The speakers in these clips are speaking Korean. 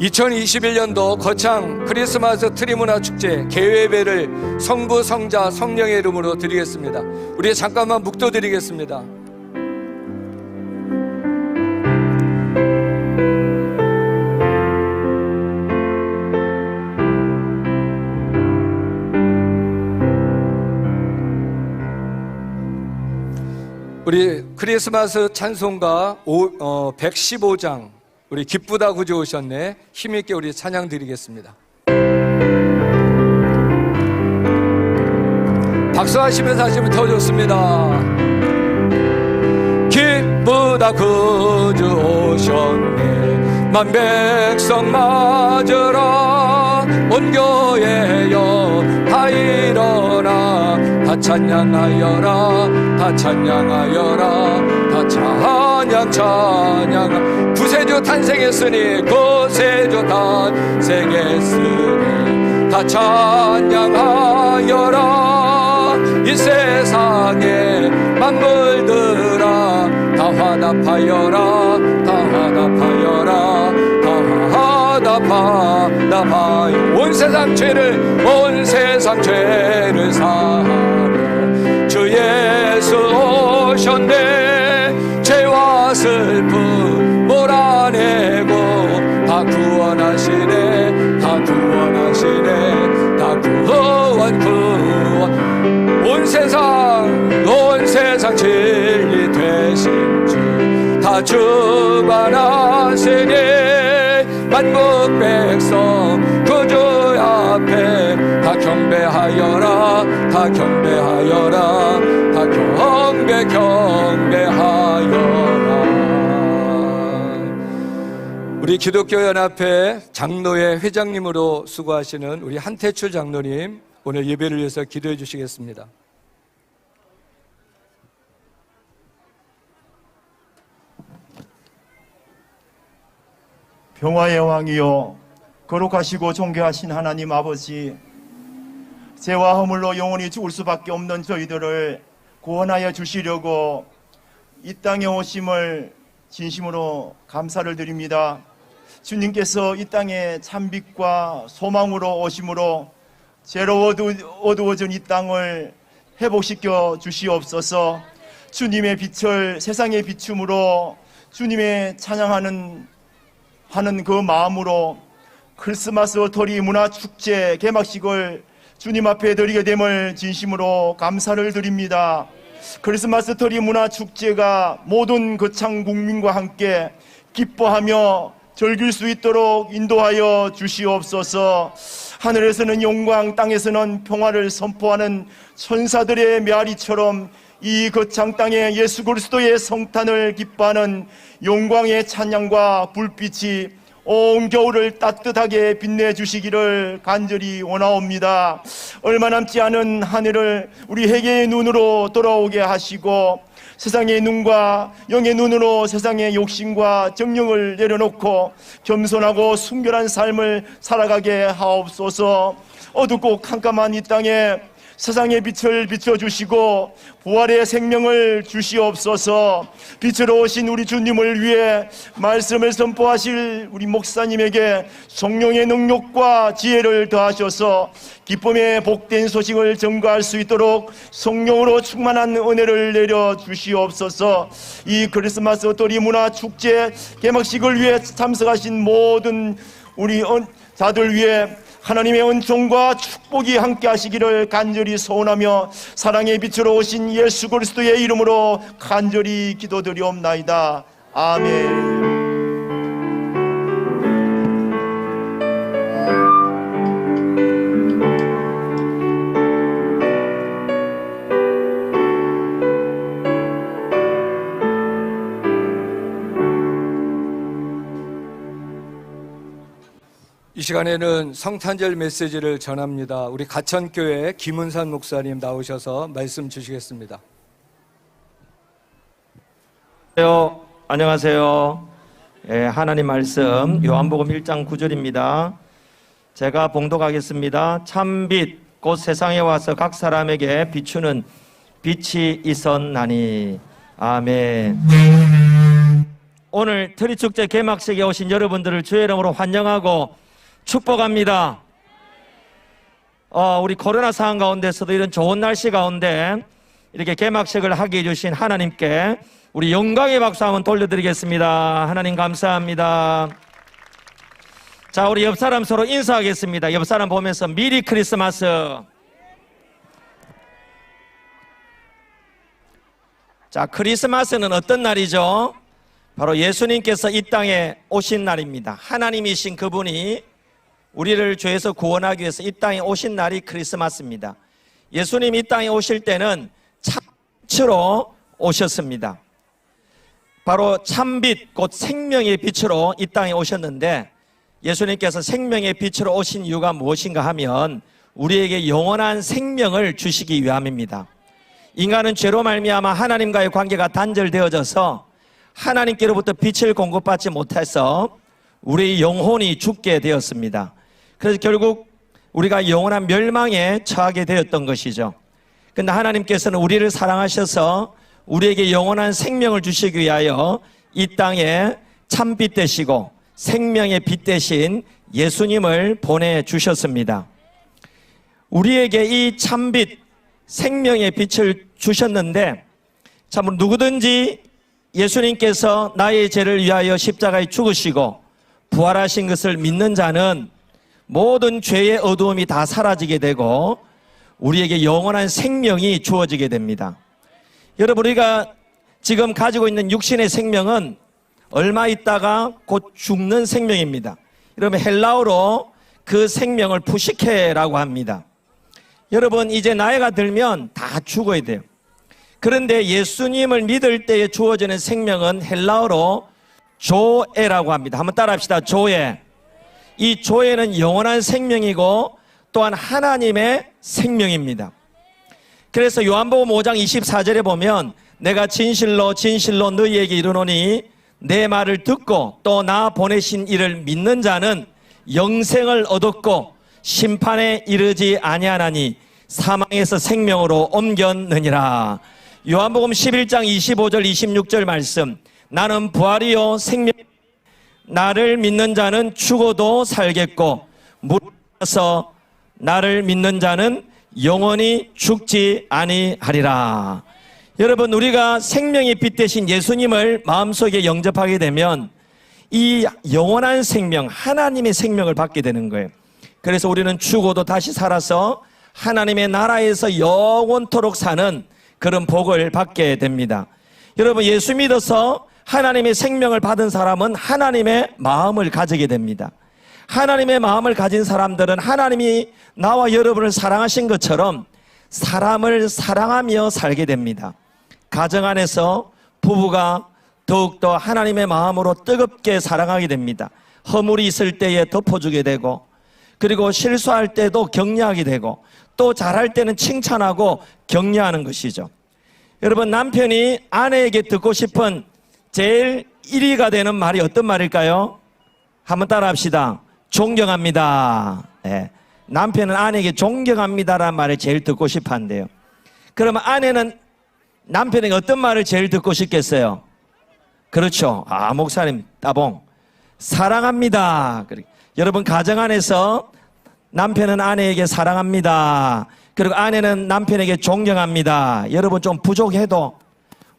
2021년도 거창 크리스마스 트리 문화 축제 개회배를 성부, 성자, 성령의 이름으로 드리겠습니다. 우리 잠깐만 묵도드리겠습니다. 우리 크리스마스 찬송가 115장 우리 기쁘다 구주 오셨네 힘있게 우리 찬양 드리겠습니다. 박수하시면서 하시면 더 좋습니다. 기쁘다 구주 오셨네 만 백성 맞으라 온 교회여 다 일어나 다 찬양하여라 다 찬양하여라 다 찬양 구세주 탄생했으니 구세주 탄생했으니 다 찬양하여라 이 세상에 만물들아 다 화답하여라 다 화답하여라 다 화답하여 온 세상 죄를 사하며 주 예수 오셨네 죄와 슬픔 몰아내고 다 구원하시네 다 구원하시네 다 구원 온 세상 진리 되신 주 다 주관하시니 만국 백성 구주 앞에 다 경배하여라 다 경배하여라 다 경배하여라. 우리 기독교연합회 장로회 회장님으로 수고하시는 우리 한태출 장로님 오늘 예배를 위해서 기도해 주시겠습니다. 평화의 왕이여 거룩하시고 존귀하신 하나님 아버지, 죄와 허물로 영원히 죽을 수밖에 없는 저희들을 구원하여 주시려고 이 땅에 오심을 진심으로 감사를 드립니다. 주님께서 이 땅에 참빛과 소망으로 오심으로 죄로 어두워진 이 땅을 회복시켜 주시옵소서. 주님의 빛을 세상의 비춤으로 주님의 찬양하는 그 마음으로 크리스마스 터리 문화축제 개막식을 주님 앞에 드리게 됨을 진심으로 감사를 드립니다. 크리스마스 터리 문화축제가 모든 거창 국민과 함께 기뻐하며 즐길 수 있도록 인도하여 주시옵소서. 하늘에서는 영광, 땅에서는 평화를 선포하는 천사들의 메아리처럼 이 거창 땅에 예수 그리스도의 성탄을 기뻐하는 영광의 찬양과 불빛이 온 겨울을 따뜻하게 빛내주시기를 간절히 원하옵니다. 얼마 남지 않은 한 해를 우리 회개의 눈으로 돌아오게 하시고 세상의 눈과 영의 눈으로 세상의 욕심과 정령을 내려놓고 겸손하고 순결한 삶을 살아가게 하옵소서. 어둡고 캄캄한 이 땅에 세상의 빛을 비춰주시고 부활의 생명을 주시옵소서. 빛으로 오신 우리 주님을 위해 말씀을 선포하실 우리 목사님에게 성령의 능력과 지혜를 더하셔서 기쁨의 복된 소식을 전가할 수 있도록 성령으로 충만한 은혜를 내려 주시옵소서. 이 크리스마스 터리 문화 축제 개막식을 위해 참석하신 모든 우리 자들 위해 하나님의 은총과 축복이 함께 하시기를 간절히 소원하며 사랑의 빛으로 오신 예수 그리스도의 이름으로 간절히 기도드리옵나이다. 아멘. 이 시간에는 성탄절 메시지를 전합니다. 우리 가천교회 김은산 목사님 나오셔서 말씀 주시겠습니다. 안녕하세요. 하나님 말씀 요한복음 1장 9절입니다. 제가 봉독하겠습니다. 참빛 곧 세상에 와서 각 사람에게 비추는 빛이 있었나니. 아멘. 오늘 트리축제 개막식에 오신 여러분들을 주의 이름으로 환영하고 축복합니다. 우리 코로나 상황 가운데서도 이런 좋은 날씨 가운데 이렇게 개막식을 하게 해주신 하나님께 우리 영광의 박수 한번 돌려드리겠습니다. 하나님 감사합니다. 자, 우리 옆 사람 서로 인사하겠습니다. 옆 사람 보면서 미리 크리스마스. 자, 크리스마스는 어떤 날이죠? 바로 예수님께서 이 땅에 오신 날입니다. 하나님이신 그분이 우리를 죄에서 구원하기 위해서 이 땅에 오신 날이 크리스마스입니다. 예수님 이 땅에 오실 때는 참빛으로 오셨습니다. 바로 참빛, 곧 생명의 빛으로 이 땅에 오셨는데, 예수님께서 생명의 빛으로 오신 이유가 무엇인가 하면 우리에게 영원한 생명을 주시기 위함입니다. 인간은 죄로 말미암아 하나님과의 관계가 단절되어져서 하나님께로부터 빛을 공급받지 못해서 우리의 영혼이 죽게 되었습니다. 그래서 결국 우리가 영원한 멸망에 처하게 되었던 것이죠. 그런데 하나님께서는 우리를 사랑하셔서 우리에게 영원한 생명을 주시기 위하여 이 땅에 참빛 되시고 생명의 빛 대신 예수님을 보내주셨습니다. 우리에게 이 참빛, 생명의 빛을 주셨는데, 참 누구든지 예수님께서 나의 죄를 위하여 십자가에 죽으시고 부활하신 것을 믿는 자는 모든 죄의 어두움이 다 사라지게 되고 우리에게 영원한 생명이 주어지게 됩니다. 여러분, 우리가 지금 가지고 있는 육신의 생명은 얼마 있다가 곧 죽는 생명입니다. 여러분, 헬라어로 그 생명을 푸시케라고 합니다. 여러분, 이제 나이가 들면 다 죽어야 돼요. 그런데 예수님을 믿을 때에 주어지는 생명은 헬라어로 조에라고 합니다. 한번 따라합시다. 조에. 이 조에는 영원한 생명이고 또한 하나님의 생명입니다. 그래서 요한복음 5장 24절에 보면 내가 진실로 진실로 너희에게 이르노니 내 말을 듣고 또 나 보내신 이를 믿는 자는 영생을 얻었고 심판에 이르지 아니하나니 사망에서 생명으로 옮겼느니라. 요한복음 11장 25절 26절 말씀, 나는 부활이요 생명, 나를 믿는 자는 죽어도 살겠고 물어서 나를 믿는 자는 영원히 죽지 아니하리라. 여러분, 우리가 생명의 빛 대신 예수님을 마음속에 영접하게 되면 이 영원한 생명, 하나님의 생명을 받게 되는 거예요. 그래서 우리는 죽어도 다시 살아서 하나님의 나라에서 영원토록 사는 그런 복을 받게 됩니다. 여러분, 예수 믿어서 하나님의 생명을 받은 사람은 하나님의 마음을 가지게 됩니다. 하나님의 마음을 가진 사람들은 하나님이 나와 여러분을 사랑하신 것처럼 사람을 사랑하며 살게 됩니다. 가정 안에서 부부가 더욱더 하나님의 마음으로 뜨겁게 사랑하게 됩니다. 허물이 있을 때에 덮어주게 되고, 그리고 실수할 때도 격려하게 되고, 또 잘할 때는 칭찬하고 격려하는 것이죠. 여러분, 남편이 아내에게 듣고 싶은 제일 1위가 되는 말이 어떤 말일까요? 한번 따라합시다. 존경합니다. 네. 남편은 아내에게 존경합니다라는 말을 제일 듣고 싶어 한대요. 그러면 아내는 남편에게 어떤 말을 제일 듣고 싶겠어요? 그렇죠. 목사님 따봉. 사랑합니다. 여러분, 가정 안에서 남편은 아내에게 사랑합니다. 그리고 아내는 남편에게 존경합니다. 여러분, 좀 부족해도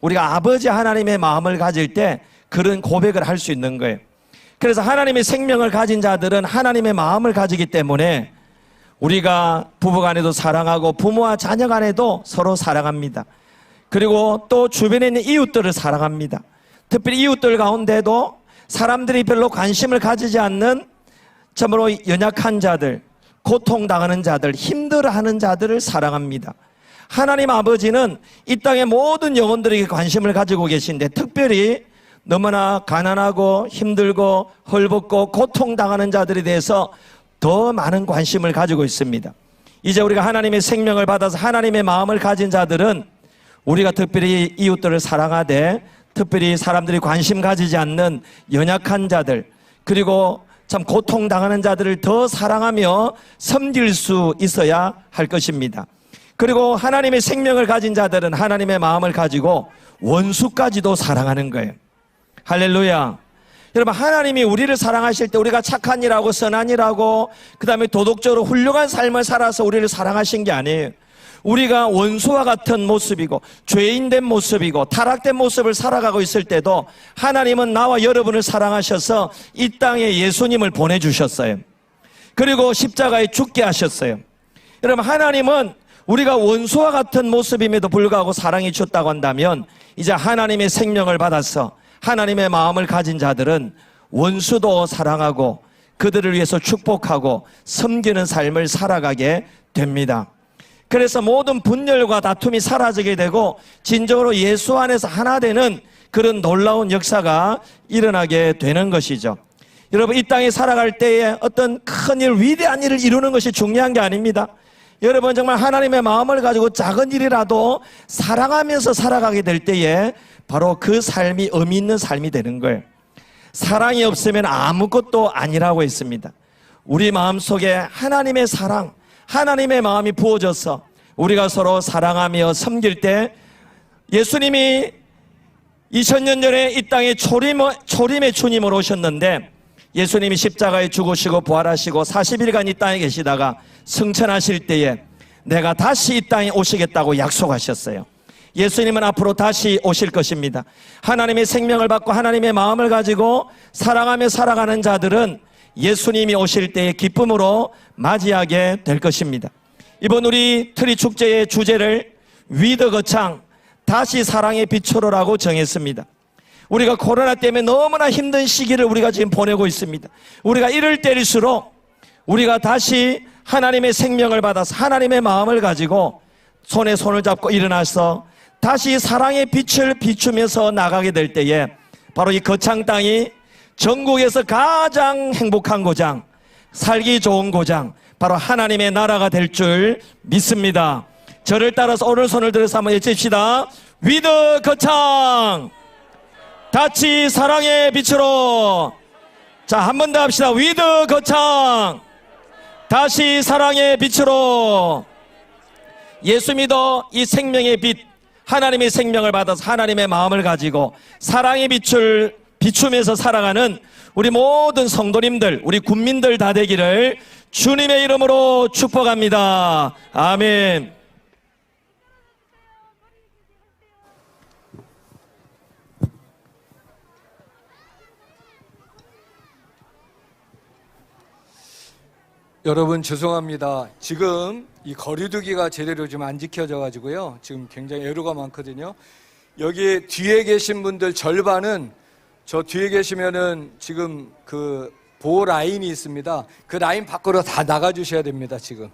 우리가 아버지 하나님의 마음을 가질 때 그런 고백을 할 수 있는 거예요. 그래서 하나님의 생명을 가진 자들은 하나님의 마음을 가지기 때문에 우리가 부부간에도 사랑하고 부모와 자녀 간에도 서로 사랑합니다. 그리고 또 주변에 있는 이웃들을 사랑합니다. 특별히 이웃들 가운데도 사람들이 별로 관심을 가지지 않는 참으로 연약한 자들, 고통당하는 자들, 힘들어하는 자들을 사랑합니다. 하나님 아버지는 이 땅의 모든 영혼들에게 관심을 가지고 계신데 특별히 너무나 가난하고 힘들고 헐벗고 고통당하는 자들에 대해서 더 많은 관심을 가지고 있습니다. 이제 우리가 하나님의 생명을 받아서 하나님의 마음을 가진 자들은 우리가 특별히 이웃들을 사랑하되 특별히 사람들이 관심 가지지 않는 연약한 자들, 그리고 참 고통당하는 자들을 더 사랑하며 섬길 수 있어야 할 것입니다. 그리고 하나님의 생명을 가진 자들은 하나님의 마음을 가지고 원수까지도 사랑하는 거예요. 할렐루야. 여러분, 하나님이 우리를 사랑하실 때 우리가 착한 일하고 선한 일하고 그 다음에 도덕적으로 훌륭한 삶을 살아서 우리를 사랑하신 게 아니에요. 우리가 원수와 같은 모습이고 죄인된 모습이고 타락된 모습을 살아가고 있을 때도 하나님은 나와 여러분을 사랑하셔서 이 땅에 예수님을 보내주셨어요. 그리고 십자가에 죽게 하셨어요. 여러분, 하나님은 우리가 원수와 같은 모습임에도 불구하고 사랑이 줬다고 한다면 이제 하나님의 생명을 받아서 하나님의 마음을 가진 자들은 원수도 사랑하고 그들을 위해서 축복하고 섬기는 삶을 살아가게 됩니다. 그래서 모든 분열과 다툼이 사라지게 되고 진정으로 예수 안에서 하나 되는 그런 놀라운 역사가 일어나게 되는 것이죠. 여러분, 이 땅에 살아갈 때에 어떤 큰 일, 위대한 일을 이루는 것이 중요한 게 아닙니다. 여러분, 정말 하나님의 마음을 가지고 작은 일이라도 사랑하면서 살아가게 될 때에 바로 그 삶이 의미 있는 삶이 되는 거예요. 사랑이 없으면 아무것도 아니라고 했습니다. 우리 마음속에 하나님의 사랑, 하나님의 마음이 부어져서 우리가 서로 사랑하며 섬길 때 예수님이 2000년 전에 이 땅에 초림의 주님으로 오셨는데 예수님이 십자가에 죽으시고 부활하시고 40일간 이 땅에 계시다가 승천하실 때에 내가 다시 이 땅에 오시겠다고 약속하셨어요. 예수님은 앞으로 다시 오실 것입니다. 하나님의 생명을 받고 하나님의 마음을 가지고 사랑하며 살아가는 자들은 예수님이 오실 때의 기쁨으로 맞이하게 될 것입니다. 이번 우리 트리 축제의 주제를 위드 거창 다시 사랑의 빛으로라고 정했습니다. 우리가 코로나 때문에 너무나 힘든 시기를 우리가 지금 보내고 있습니다. 우리가 이럴 때일수록 우리가 다시 하나님의 생명을 받아서 하나님의 마음을 가지고 손에 손을 잡고 일어나서 다시 사랑의 빛을 비추면서 나가게 될 때에 바로 이 거창 땅이 전국에서 가장 행복한 고장, 살기 좋은 고장, 바로 하나님의 나라가 될 줄 믿습니다. 저를 따라서 오늘 손을 들어서 한번 외칩시다. 위드 거창 다시 사랑의 빛으로. 자, 한 번 더 합시다. 위드 거창 다시 사랑의 빛으로. 예수 믿어 이 생명의 빛, 하나님의 생명을 받아서 하나님의 마음을 가지고 사랑의 빛을 비추면서 살아가는 우리 모든 성도님들, 우리 국민들 다 되기를 주님의 이름으로 축복합니다. 아멘. 여러분 죄송합니다. 지금 이 거리두기가 제대로 좀 안 지켜져 가지고요. 지금 굉장히 애로가 많거든요. 여기 뒤에 계신 분들 절반은 저 뒤에 계시면은 지금 그 보호 라인이 있습니다. 그 라인 밖으로 다 나가 주셔야 됩니다. 지금.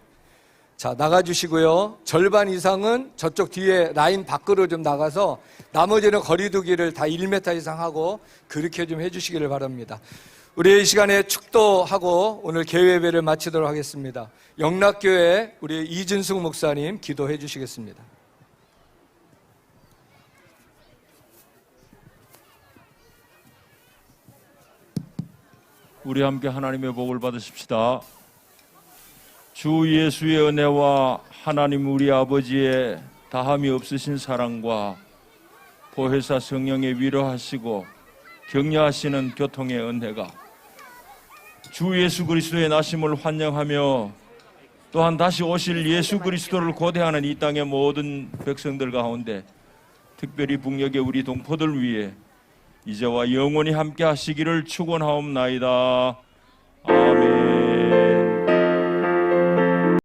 자, 나가 주시고요. 절반 이상은 저쪽 뒤에 라인 밖으로 좀 나가서 나머지는 거리두기를 다 1m 이상 하고 그렇게 좀 해 주시기를 바랍니다. 우리 이 시간에 축도하고 오늘 개회배를 마치도록 하겠습니다. 영락교회 우리 이준숙 목사님 기도해 주시겠습니다. 우리 함께 하나님의 복을 받으십시다. 주 예수의 은혜와 하나님 우리 아버지의 다함이 없으신 사랑과 보혜사 성령의 위로하시고 격려하시는 교통의 은혜가 주 예수 그리스도의 나심을 환영하며 또한 다시 오실 예수 그리스도를 고대하는 이 땅의 모든 백성들 가운데 특별히 북녘의 우리 동포들 위해 이제와 영원히 함께 하시기를 축원하옵나이다.